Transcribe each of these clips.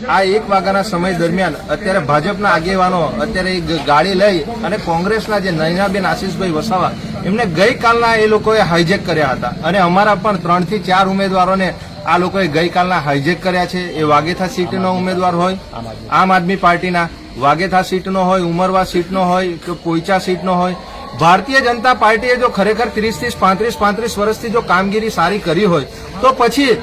આ 1 વાગ્યાના સમય દરમિયાન અત્યારે ભાજપના આગેવાનો અત્યારે એક ગાડી લઈ અને કોંગ્રેસના જે નયનાબેન આશીષભાઈ વસાવા એમને ગઈકાલના એ લોકોએ હાઈજેક કર્યા હતા અને અમારા પણ 3 થી 4 ઉમેદવારોને આ લોકોએ ગઈકાલના હાઈજેક કર્યા છે। એ વાગેથા સીટનો ઉમેદવાર હોય, આમ આદમી પાર્ટીના વાગેથા સીટનો હોય, ઉમરવા સીટનો હોય કે પોઈચા સીટનો હોય। ભારતીય જનતા પાર્ટીએ જો ખરેખર 30 થી 35 વર્ષથી જો કામગીરી સારી કરી હોય તો પછી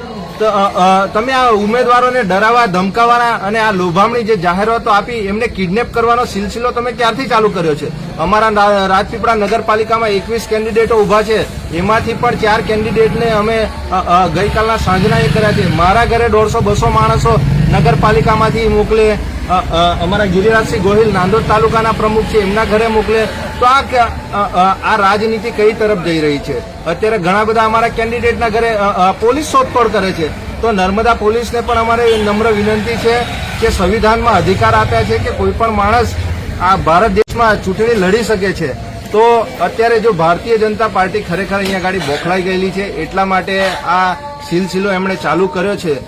તમે આ ઉમેદવારોને ડરાવવા ધમકાવવાના અને આ લોભામણી જે જાહેરાતો આપી એમને કિડનેપ કરવાનો સિલસિલો તમે ક્યારથી ચાલુ કર્યો છે? અમારા રાજપીપળા નગરપાલિકામાં 21 કેન્ડિડેટો ઉભા છે, એમાંથી પણ 4 કેન્ડિડેટને અમે ગઈકાલના સાંજના એ કર્યા છે। મારા ઘરે 150-200 માણસો નગરપાલિકામાંથી મોકલે, અમારા ગિરિરાજસિંહ ગોહિલ નાંદોદ તાલુકાના પ્રમુખ છે એમના ઘરે મોકલે। તો આ રાજનીતિ કઈ તરફ જઈ રહી છે? અત્યારે ઘણા બધા અમારા કેન્ડિડેટના ઘરે પોલીસ શોધખોળ કરે છે। તો નર્મદા પોલીસને પણ અમારે નમ્ર વિનંતી છે કે સંવિધાનમાં અધિકાર આપ્યા છે કે કોઈ પણ માણસ આ ભારત દેશમાં ચૂંટણી લડી શકે છે। તો અત્યારે જો ભારતીય જનતા પાર્ટી ખરેખર અહીંયા ગાડી બોખલાઈ ગયેલી છે એટલા માટે આ સિલસિલો એમણે ચાલુ કર્યો છે।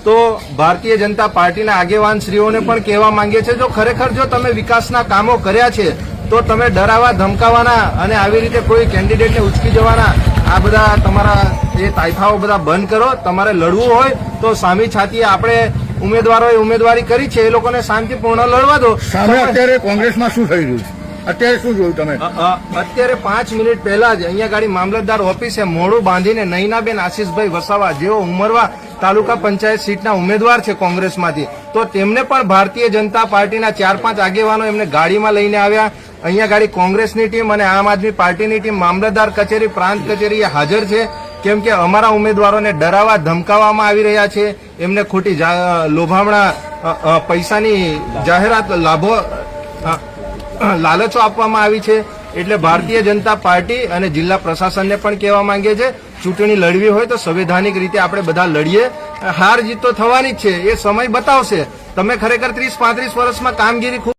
તો ભારતીય જનતા પાર્ટીના આગેવાન શ્રીઓને પણ કહેવા માંગે છે, જો ખરેખર જો તમે વિકાસના કામો કર્યા છે તો તમે ડરાવા ધમકાવાના અને આવી રીતે કોઈ કેન્ડિડેટને ઉચકી જવાના આ બધા તમારા એ તાઇફાઓ બધા બંધ કરો। તમારે લડવું હોય તો સામી છાતીએ આપણે ઉમેદવારોએ ઉમેદવારી કરી છે, એ લોકોને શાંતિપૂર્ણ લડવા દો। સામે અત્યારે કોંગ્રેસમાં શું થઈ રહ્યું છે? અત્યારે શું જોયું તમે? અત્યારે 5 મિનિટ પહેલા જ અહીંયા ગાડી મામલતદાર ઓફિસે મોડું બાંધીને નયનાબેન આશીષભાઈ વસાવા જેઓ ઉમરવા તાલુકા પંચાયત સીટના ઉમેદવાર છે કોંગ્રેસમાંથી, તો તેમને પણ ભારતીય જનતા પાર્ટીના 4-5 આગેવાનો એમને ગાડીમાં લઈને આવ્યા। અહીંયા ગાડી કોંગ્રેસની ટીમ અને આમ આદમી પાર્ટીની ટીમ મામલતદાર કચેરી, પ્રાંત કચેરી હાજર છે, કેમ કે અમારા ઉમેદવારોને ડરાવવા ધમકાવવામાં આવી રહ્યા છે, એમને ખોટી લોભામણા પૈસાની જાહેરાત લાભો લાલચો આપવામાં આવી છે। એટલે ભારતીય જનતા પાર્ટી અને જિલ્લા પ્રશાસનને પણ કહેવા માંગે છે, ચૂંટણી લડવી હોય તો સંવૈધાનિક રીતે આપણે બધા લડીએ। હાર જીત તો થવાની જ છે, એ સમય બતાવશે। તમે ખરેખર 30-35 વર્ષમાં કામગીરી